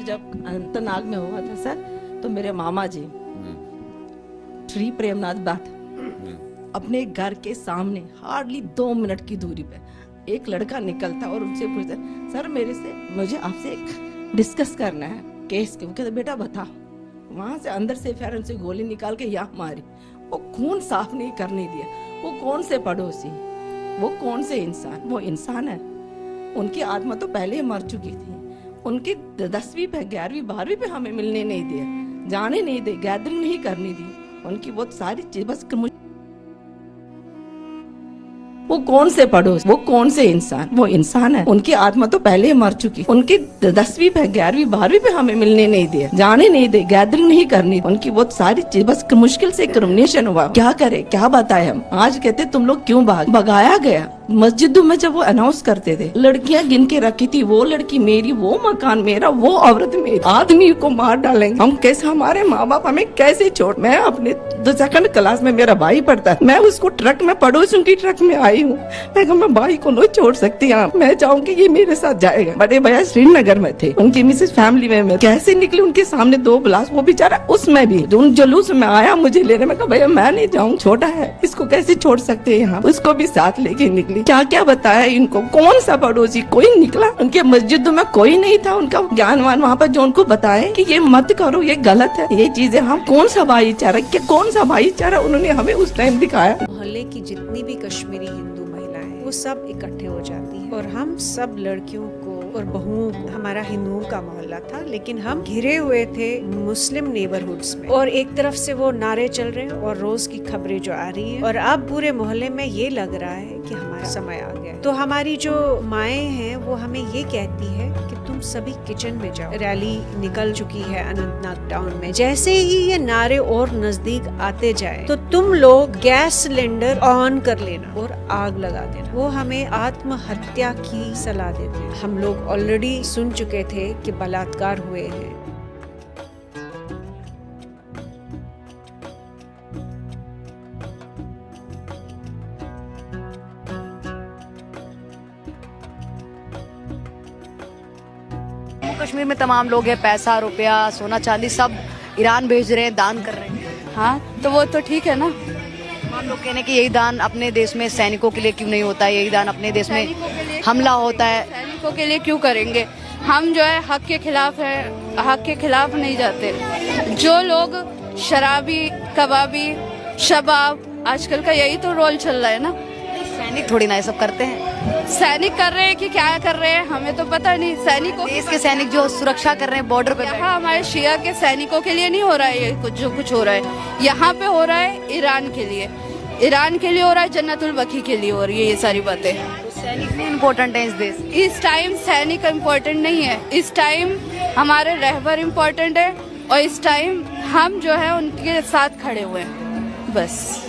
जब अनंतनाग में हुआ था सर, तो मेरे मामा जी श्री प्रेमनाथ भट्ट अपने घर के सामने हार्डली 2 मिनट की दूरी पे एक लड़का निकलता और उनसे पूछता, सर मुझे आपसे एक डिस्कस करना है केस के। वो कहते बेटा बता। वहां से अंदर से फेरन से गोली निकाल के यहाँ मारी, वो खून साफ नहीं करने दिया। वो कौन से पड़ोसी, वो कौन से इंसान, वो इंसान है। उनकी आत्मा तो पहले ही मर चुकी थी। उनकी 10वीं पे 11वीं 12वीं पे हमें मिलने नहीं दिया, जाने नहीं दे, गैदरिंग नहीं करने दी। उनकी बहुत सारी चीज बस वो कौन से पड़ोस, वो कौन से इंसान, वो इंसान है। उनकी आत्मा तो पहले ही मर चुकी। उनकी 10वीं पे 11वीं 12वीं पे हमें मिलने नहीं दिया, जाने नहीं दे, गैदरिंग नहीं करनी। उनकी बहुत सारी चीज बस मुश्किल से क्रिमिनेशन हुआ। क्या करे, क्या बताए हम। आज कहते तुम लोग क्यों भगाया गया। मस्जिदों में जब वो अनाउंस करते थे, लड़कियां गिन के रखी थी, वो लड़की मेरी, वो मकान मेरा, वो औरत मेरी, आदमी को मार डालेंगे हम कैसे। हमारे माँ बाप हमें कैसे छोड़। मैं अपने 2nd क्लास में मेरा भाई पढ़ता है, मैं उसको ट्रक में पड़ोसियों की ट्रक में आई हूँ। मैं भाई को नहीं छोड़ सकती। मैं चाहूंगी ये मेरे साथ जाएगा। बड़े भैया श्रीनगर में थे, उनकी मिसेज फैमिली में कैसे निकले उनके सामने 2 ब्लास्ट। वो बेचारा उसमें भी उन जुलूस में आया मुझे लेने में। कहा भैया मैं नहीं जाऊँ, छोटा है, इसको कैसे छोड़ सकते हैं यहाँ। उसको भी साथ लेके निकली। क्या क्या बताया इनको, कौन सा पड़ोसी, कोई निकला। उनके मस्जिदों में कोई नहीं था उनका ज्ञानवान वहाँ पर जो उनको बताए कि ये मत करो, ये गलत है, ये चीजें। हम कौन सा भाईचारा, कौन सा भाईचारा उन्होंने हमें उस टाइम दिखाया। मोहल्ले की जितनी भी कश्मीरी हिंदू महिलाएं वो सब इकट्ठे हो जाती हैं और हम सब लड़कियों को और बहुओं को, हमारा हिंदुओं का मोहल्ला था लेकिन हम घिरे हुए थे मुस्लिम नेबरहुड्स में, और एक तरफ से वो नारे चल रहे हैं और रोज की खबरें जो आ रही है, और अब पूरे मोहल्ले में ये लग रहा है कि हमारा समय आ गया। तो हमारी जो माएँ हैं वो हमें ये कहती है कि तुम सभी किचन में जाओ। रैली निकल चुकी है अनंतनाग टाउन में। जैसे ही ये नारे और नजदीक आते जाए तो तुम लोग गैस सिलेंडर ऑन कर लेना और आग लगा देना। वो हमें आत्महत्या की सलाह देते हैं। हम लोग ऑलरेडी सुन चुके थे कि बलात्कार हुए हैं। कश्मीर में तमाम लोग हैं, पैसा रुपया सोना चांदी सब ईरान भेज रहे हैं, दान कर रहे हैं। हाँ तो वो तो ठीक है ना। हम लोग कहने कि यही दान अपने देश में सैनिकों के लिए क्यों नहीं होता है, यही दान अपने देश में हमला होता है। सैनिकों के लिए क्यों करेंगे। हम जो है हक के खिलाफ है, हक के खिलाफ नहीं जाते। जो लोग शराबी, कबाबी, शबाब, आजकल का यही तो रोल चल रहा है ना। सैनिक थोड़ी ना ये सब करते हैं। सैनिक कर रहे हैं कि क्या कर रहे हैं हमें तो पता नहीं। सैनिकों, देश के सैनिक जो सुरक्षा कर रहे हैं बॉर्डर पे। यहाँ हमारे शिया के सैनिकों के लिए नहीं हो रहा है ये कुछ, जो कुछ हो रहा है यहाँ पे हो रहा है ईरान के लिए। ईरान के लिए हो रहा है, जन्नतुल बकी के लिए हो रही है ये सारी बातें। तो सैनिक नहीं इम्पोर्टेंट है इस देश। इस टाइम सैनिक इम्पोर्टेंट नहीं है, इस टाइम हमारे रहबर इम्पोर्टेंट है, और इस टाइम हम जो है उनके साथ खड़े हुए हैं बस।